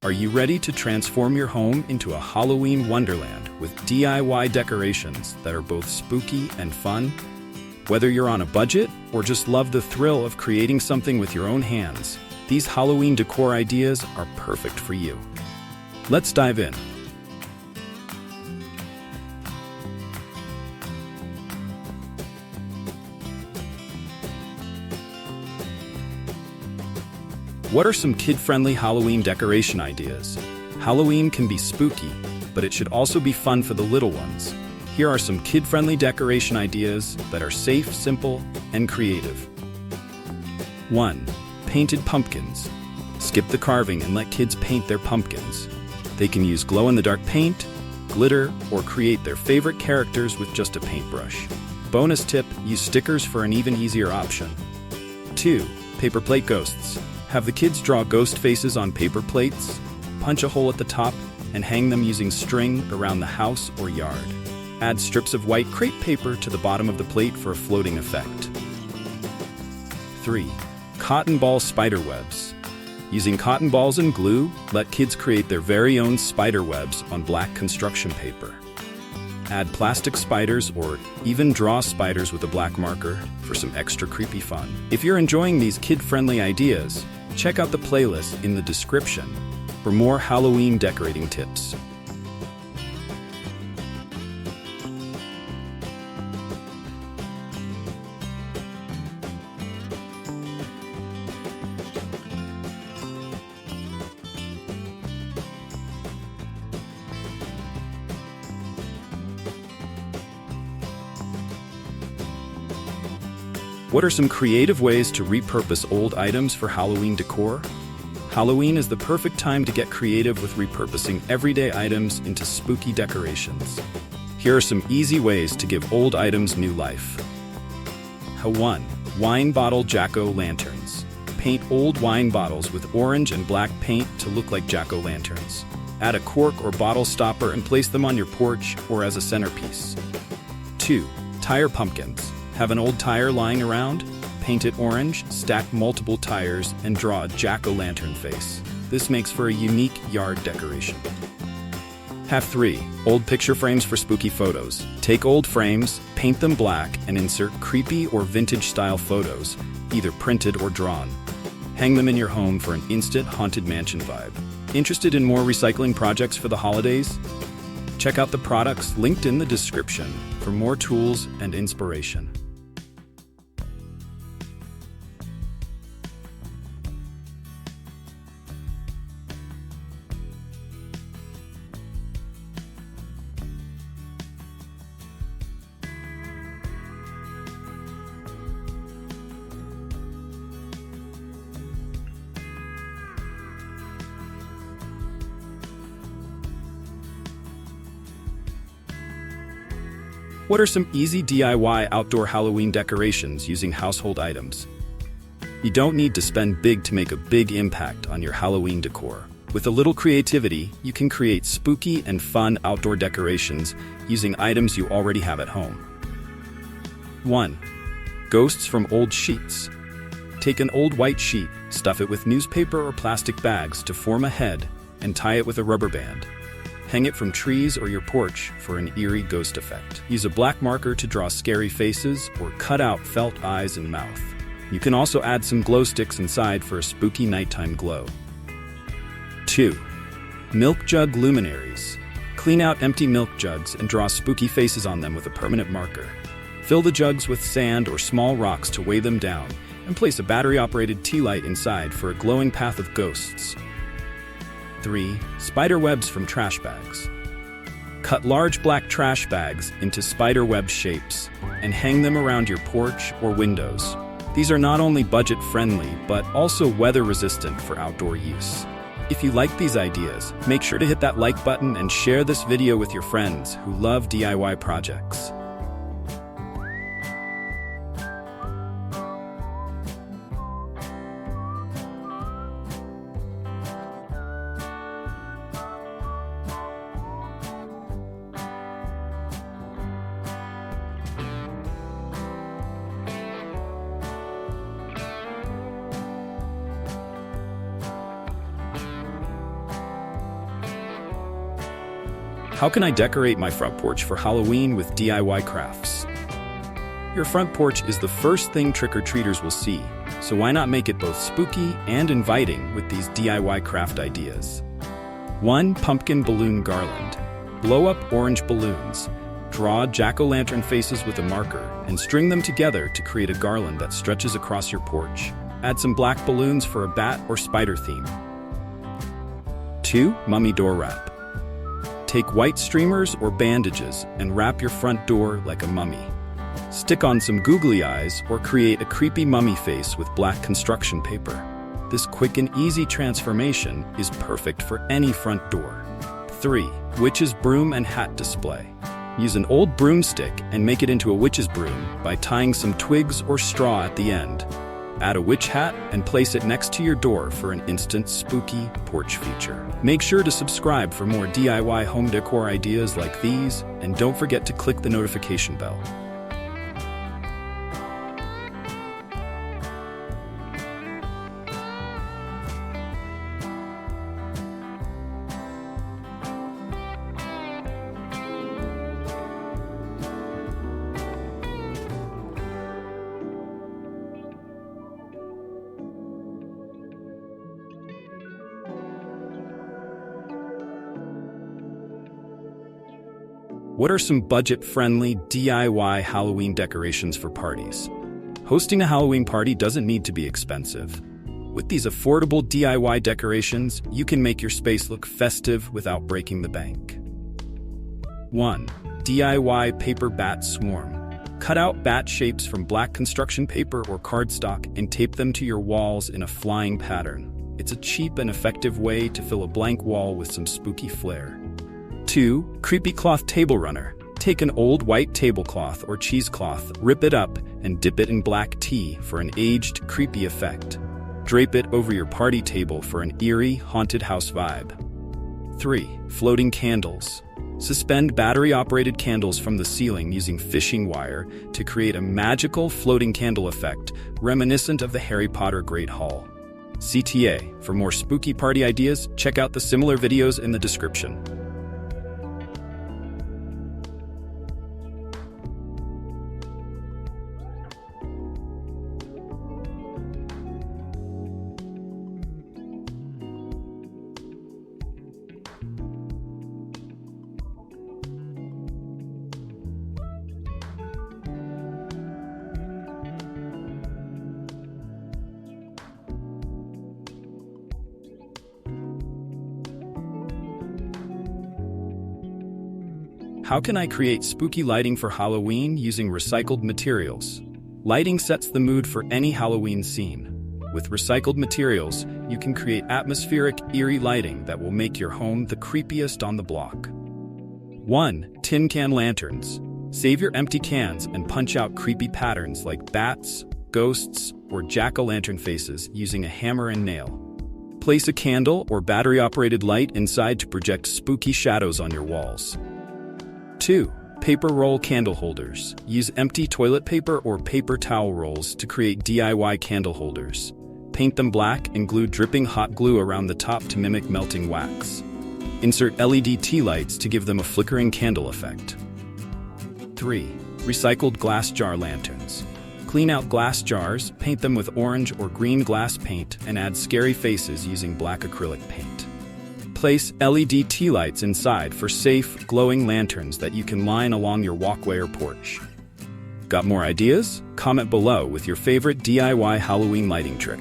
Are you ready to transform your home into a Halloween wonderland with DIY decorations that are both spooky and fun? Whether you're on a budget or just love the thrill of creating something with your own hands, these Halloween decor ideas are perfect for you. Let's dive in. What are some kid-friendly Halloween decoration ideas? Halloween can be spooky, but it should also be fun for the little ones. Here are some kid-friendly decoration ideas that are safe, simple, and creative. 1. Painted pumpkins. Skip the carving and let kids paint their pumpkins. They can use glow-in-the-dark paint, glitter, or create their favorite characters with just a paintbrush. Bonus tip, use stickers for an even easier option. 2. Paper plate ghosts. Have the kids draw ghost faces on paper plates, punch a hole at the top, and hang them using string around the house or yard. Add strips of white crepe paper to the bottom of the plate for a floating effect. 3. Cotton ball spider webs. Using cotton balls and glue, let kids create their very own spider webs on black construction paper. Add plastic spiders or even draw spiders with a black marker for some extra creepy fun. If you're enjoying these kid-friendly ideas, check out the playlist in the description for more Halloween decorating tips. What are some creative ways to repurpose old items for Halloween decor? Halloween is the perfect time to get creative with repurposing everyday items into spooky decorations. Here are some easy ways to give old items new life. 1. Wine bottle jack-o'-lanterns. Paint old wine bottles with orange and black paint to look like jack-o'-lanterns. Add a cork or bottle stopper and place them on your porch or as a centerpiece. 2. Tire pumpkins. Have an old tire lying around? Paint it orange, stack multiple tires, and draw a jack-o'-lantern face. This makes for a unique yard decoration. 3. Old picture frames for spooky photos. Take old frames, paint them black, and insert creepy or vintage-style photos, either printed or drawn. Hang them in your home for an instant haunted mansion vibe. Interested in more recycling projects for the holidays? Check out the products linked in the description for more tools and inspiration. What are some easy DIY outdoor Halloween decorations using household items? You don't need to spend big to make a big impact on your Halloween decor. With a little creativity, you can create spooky and fun outdoor decorations using items you already have at home. 1. Ghosts from old sheets. Take an old white sheet, stuff it with newspaper or plastic bags to form a head, and tie it with a rubber band. Hang it from trees or your porch for an eerie ghost effect. Use a black marker to draw scary faces or cut out felt eyes and mouth. You can also add some glow sticks inside for a spooky nighttime glow. 2. Milk jug luminaries. Clean out empty milk jugs and draw spooky faces on them with a permanent marker. Fill the jugs with sand or small rocks to weigh them down, and place a battery-operated tea light inside for a glowing path of ghosts. 3. Spider webs from trash bags. Cut large black trash bags into spider web shapes and hang them around your porch or windows. These are not only budget-friendly, but also weather-resistant for outdoor use. If you like these ideas, make sure to hit that like button and share this video with your friends who love DIY projects. How can I decorate my front porch for Halloween with DIY crafts? Your front porch is the first thing trick-or-treaters will see, so why not make it both spooky and inviting with these DIY craft ideas? 1. Pumpkin balloon garland. Blow up orange balloons. Draw jack-o'-lantern faces with a marker and string them together to create a garland that stretches across your porch. Add some black balloons for a bat or spider theme. 2. Mummy door wrap. Take white streamers or bandages and wrap your front door like a mummy. Stick on some googly eyes or create a creepy mummy face with black construction paper. This quick and easy transformation is perfect for any front door. 3. Witch's broom and hat display. Use an old broomstick and make it into a witch's broom by tying some twigs or straw at the end. Add a witch hat and place it next to your door for an instant spooky porch feature. Make sure to subscribe for more DIY home decor ideas like these, and don't forget to click the notification bell. What are some budget-friendly DIY Halloween decorations for parties? Hosting a Halloween party doesn't need to be expensive. With these affordable DIY decorations, you can make your space look festive without breaking the bank. 1. DIY paper bat swarm. Cut out bat shapes from black construction paper or cardstock and tape them to your walls in a flying pattern. It's a cheap and effective way to fill a blank wall with some spooky flair. 2. Creepy cloth table runner. Take an old white tablecloth or cheesecloth, rip it up, and dip it in black tea for an aged, creepy effect. Drape it over your party table for an eerie, haunted house vibe. 3. Floating candles. Suspend battery-operated candles from the ceiling using fishing wire to create a magical floating candle effect, reminiscent of the Harry Potter Great Hall. CTA. For more spooky party ideas, check out the similar videos in the description. How can I create spooky lighting for Halloween using recycled materials? Lighting sets the mood for any Halloween scene. With recycled materials, you can create atmospheric, eerie lighting that will make your home the creepiest on the block. 1. Tin can lanterns. Save your empty cans and punch out creepy patterns like bats, ghosts, or jack-o'-lantern faces using a hammer and nail. Place a candle or battery-operated light inside to project spooky shadows on your walls. 2. Paper roll candle holders. Use empty toilet paper or paper towel rolls to create DIY candle holders. Paint them black and glue dripping hot glue around the top to mimic melting wax. Insert LED tea lights to give them a flickering candle effect. 3. Recycled glass jar lanterns. Clean out glass jars, paint them with orange or green glass paint, and add scary faces using black acrylic paint. Place LED tea lights inside for safe, glowing lanterns that you can line along your walkway or porch. Got more ideas? Comment below with your favorite DIY Halloween lighting trick.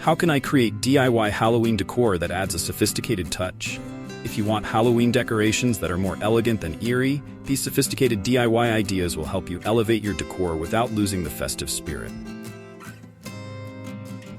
How can I create DIY Halloween decor that adds a sophisticated touch? If you want Halloween decorations that are more elegant than eerie, these sophisticated DIY ideas will help you elevate your decor without losing the festive spirit.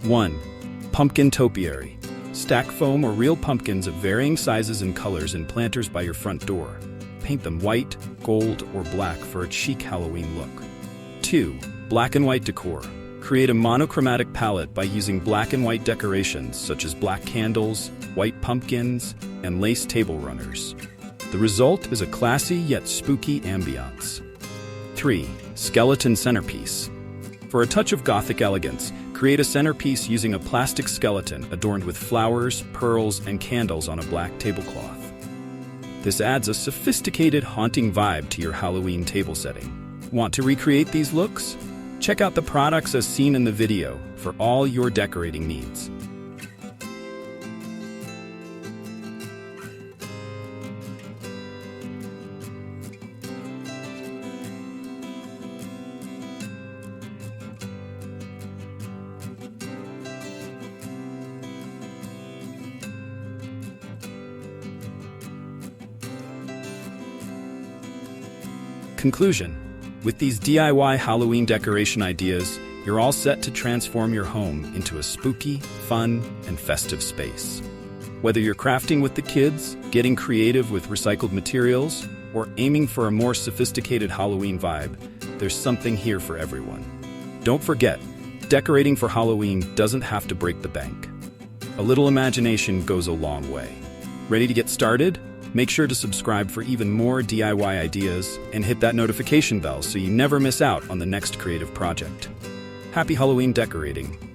1. Pumpkin topiary. Stack foam or real pumpkins of varying sizes and colors in planters by your front door. Paint them white, gold, or black for a chic Halloween look. 2. Black and white decor. Create a monochromatic palette by using black and white decorations such as black candles, white pumpkins, and lace table runners. The result is a classy yet spooky ambiance. 3. Skeleton centerpiece. For a touch of Gothic elegance, create a centerpiece using a plastic skeleton adorned with flowers, pearls, and candles on a black tablecloth. This adds a sophisticated, haunting vibe to your Halloween table setting. Want to recreate these looks? Check out the products as seen in the video for all your decorating needs. Conclusion. With these DIY Halloween decoration ideas, you're all set to transform your home into a spooky, fun, and festive space. Whether you're crafting with the kids, getting creative with recycled materials, or aiming for a more sophisticated Halloween vibe, there's something here for everyone. Don't forget, decorating for Halloween doesn't have to break the bank. A little imagination goes a long way. Ready to get started? Make sure to subscribe for even more DIY ideas and hit that notification bell so you never miss out on the next creative project. Happy Halloween decorating!